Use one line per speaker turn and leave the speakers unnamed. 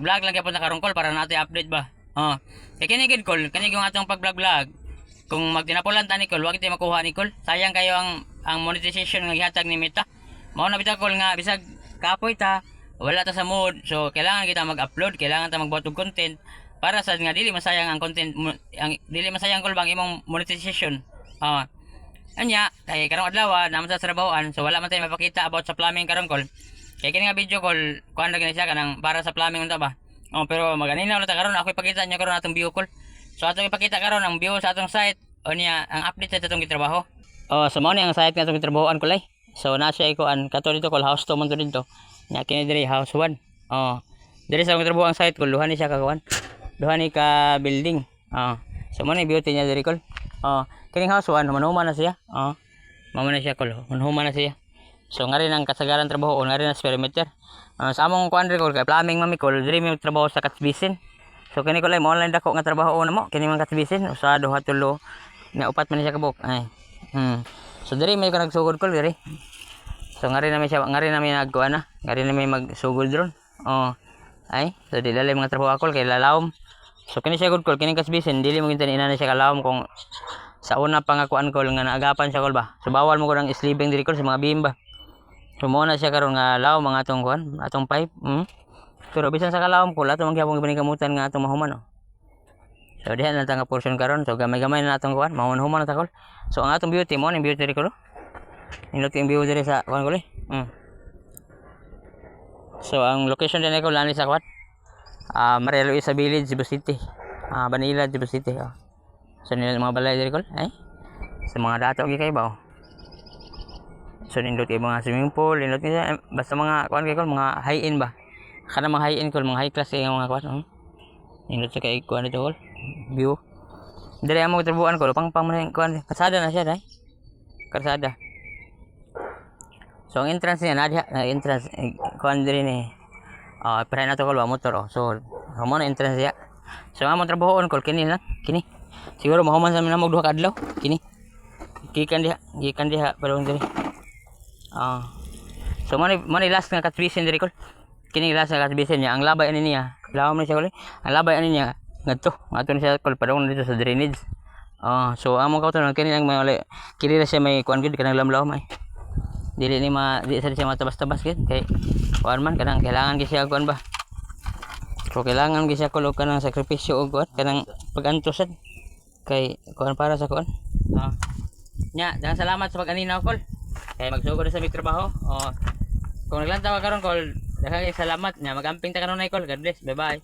Vlog lang gyapon na karon call para natin update ba. Oh. Kay kini gid call, kani yung atong pag-vlog. Kung magtinapulan ta ni call, wag tayo makuha ni call. Sayang kayo ang monetization nga gihatag ni Meta. Mao na bitaw call nga bisag kapoy ta, wala ta sa mood. So kailangan kita mag-upload, kailangan ta magbuhat og content para sa nga dili masayang ang content ang dili masayang call bang imong monetization. Oh. Anya, kay karong adlaw naman sa trabahoan, so wala man tayo mapakita about sa plumbing karon call. Kaya kini nga video call, kuan na gani siya kanang para sa plumbing unta ba. Oh, pero maganina ulit karon ako ipakita niya karon atong view call. So atong ipakita karon ang view sa atong site o niya ang update sa atong gitrabaho. Oh, so mao ni ang site nga atong gitrabahoan kulay. So na siya ikuan kato dito call house 2 man to dito. Nya kini diri house 1. Oh. Diri sa atong gitrabaho ang site call duha ni siya ka kuan. Duha ni ka building. Oh. So mao ni beauty niya diri call. Oh, kining house 1 human na siya. Oh. Mao na siya call. Human na siya. So nga rin ang kasagaran trabaho o nga rin ang perimeter. Sa among kuan rin ko kay plumbing mami ko diri mi trabaho sa Katsbisin. So kini ko lay mo online dako nga trabaho na mo kini man Katsbisin usa duha tulo na upat man siya kabuk. Ay. So diri mi ko nagsugod ko diri. So nga rin namin siya nga rin namin nagkuan na. Nga rin namin magsugod ron. Oh. Ay, so di dali mga trabaho ko kay lalawom. So kini siya good call kini Katsbisin dili mo gintan ina na siya kalawom kung sa una pangakuan ko nga naagapan siya kol ba. So bawal mo ko nang sleeping diri ko sa mga bimba. So mo na siya karon nga law mga atong kuan, atong pipe. Pero bisan sa kalawom ko lato mangyapon gipanikamutan nga atong mahuman oh. So diha na tanga portion karon. So gamay-gamay na atong kuan, mahuman na ta kol. So ang atong beauty mo ni beauty diri ko. Indot yung view diri sa kuan ko li. So ang location din ko lani sa kuan. Maria Luisa Village, Cebu City. Banila, Cebu City. Oh. So nila mga balay diri kol. Ay. Sa mga dato gi kay ba oh. So nindot yung mga swimming pool, nindot niya basta mga kuan kay kol, mga high end ba. Kana mga high end kol, mga high class kay mga kuan. Nindot sa kay kuan dito kol. View. Diri amo trabuhan ko, pang man kuan. Kalsada na siya dai. Kalsada. So ang entrance niya na entrance kuan diri ni. Pare na to kol motor oh. So mo na entrance niya. So amo trabuhon kol kini lang, kini. Siguro mahuman sa minamog duha ka adlaw, kini. Gikan diha padung diri. So money last nga Katsbisin diri kol. Kini last nga Katsbisin niya. Ang labay ani niya. Lawom ni siya kol. Ang labay ani niya ngadto. Ngadto ni siya kol padung dito sa drainage. So amo ka to kini ang may kilala siya may kuan gid kanang lamlaw may. Dili sa siya matabas-tabas gid kay kuan man kanang kailangan gid siya kuan ba. So kailangan gid siya kol og kanang sakripisyo og kuan kanang pag-antusan kay kuan para sa kuan. Nya, salamat sa pag-aninaw kol. Kaya magsugod sa may trabaho. Kung naglantaw ka karon kol, daghang salamat nya magamping ta karon nay kol. God bless. Bye bye.